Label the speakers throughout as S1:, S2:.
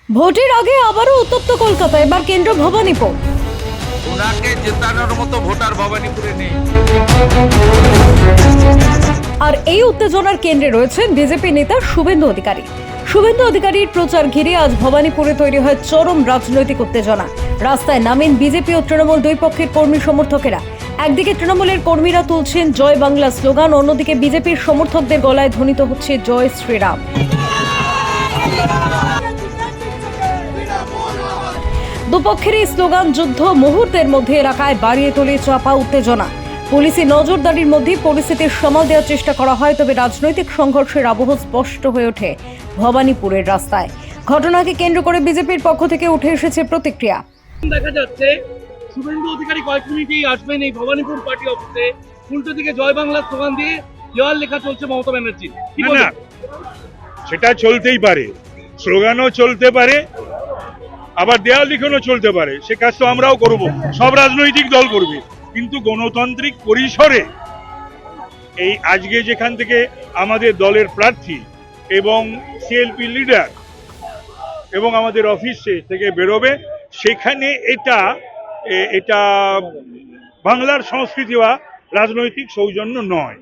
S1: ভোটের আগে আবারও উত্তপ্ত কলকাতা, এবার কেন্দ্র ভবানীপুর।
S2: ওনাকে জেতানোর মতো ভোটার ভবানীপুরে নেই।
S1: আর এই উত্তেজনার কেন্দ্রে রয়েছেন বিজেপি নেতা শুভেন্দু অধিকারী। শুভেন্দু অধিকারীর প্রচার ঘিরে আজ ভবানীপুরে তৈরি হয় চরম রাজনৈতিক উত্তেজনা। রাস্তায় নামেন বিজেপি ও তৃণমূল দুই পক্ষের কর্মী সমর্থকেরা। একদিকে তৃণমূলের কর্মীরা তুলছেন জয় বাংলা স্লোগান, অন্যদিকে বিজেপির সমর্থকদের গলায় ধ্বনিত হচ্ছে জয় শ্রীরাম। দুপক্ষের এই স্লোগান যুদ্ধ মুহূর্তের মধ্যে এলাকায় বাড়িয়ে তোলে চাপা উত্তেজনা। পুলিশি নজরদারির মধ্যে পরিস্থিতির সামাল দেওয়ার চেষ্টা করা হয়, তবে রাজনৈতিক সংঘর্ষের আবহ স্পষ্ট হয়ে ওঠে ভবানীপুরের রাস্তায়। ঘটনাকে কেন্দ্র করে বিজেপির পক্ষ থেকে উঠে এসেছে প্রতিক্রিয়া।
S3: দেখা যাচ্ছে শুভেন্দু অধিকারী কয়েক মিনিটেই আসবেন এই ভবানীপুর পার্টি অফিসে। উল্টো দিকে জয় বাংলা স্লোগান দিয়ে দেওয়াল লেখা চলছে মমতা ব্যানার্জি। কি বলেন?
S4: সেটা চলতেই পারে, স্লোগানও চলতে পারে, আবার দেয়াল লিখনও চলতে পারে। সে কাজ তো আমরাও করব, সব রাজনৈতিক দল করবে, কিন্তু গণতান্ত্রিক পরিসরে এই আজকে যেখান থেকে আমাদের দলের প্রার্থী এবং সিএলপি লিডার এবং আমাদের অফিসে থেকে বেরোবে, সেখানে এটা বাংলার সংস্কৃতি বা রাজনৈতিক সৌজন্য নয়।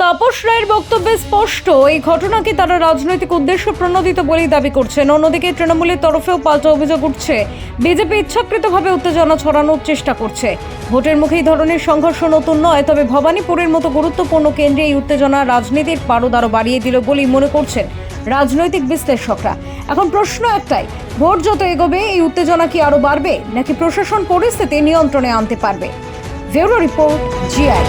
S1: তাপস রায়ের বক্তব্যে স্পষ্ট, এই ঘটনাকে তারা রাজনৈতিক উদ্দেশ্য প্রণোদিত বলেই দাবি করছেন। অন্যদিকে তৃণমূলের তরফেও পাল্টা অভিযোগ উঠছে, বিজেপি ইচ্ছাকৃতভাবে উত্তেজনা ছড়ানোর চেষ্টা করছে। ভোটের মুখে এই ধরনের সংঘর্ষ নতুন নয়, তবে ভবানীপুরের মতো গুরুত্বপূর্ণ কেন্দ্রে এই উত্তেজনা রাজনীতির পারদ আরও বাড়িয়ে দিল বলেই মনে করছেন রাজনৈতিক বিশ্লেষকরা। এখন প্রশ্ন একটাই, ভোট যত এগোবে এই উত্তেজনা কি আরও বাড়বে, নাকি প্রশাসন পরিস্থিতি নিয়ন্ত্রণে আনতে পারবে? Bureau report, GI.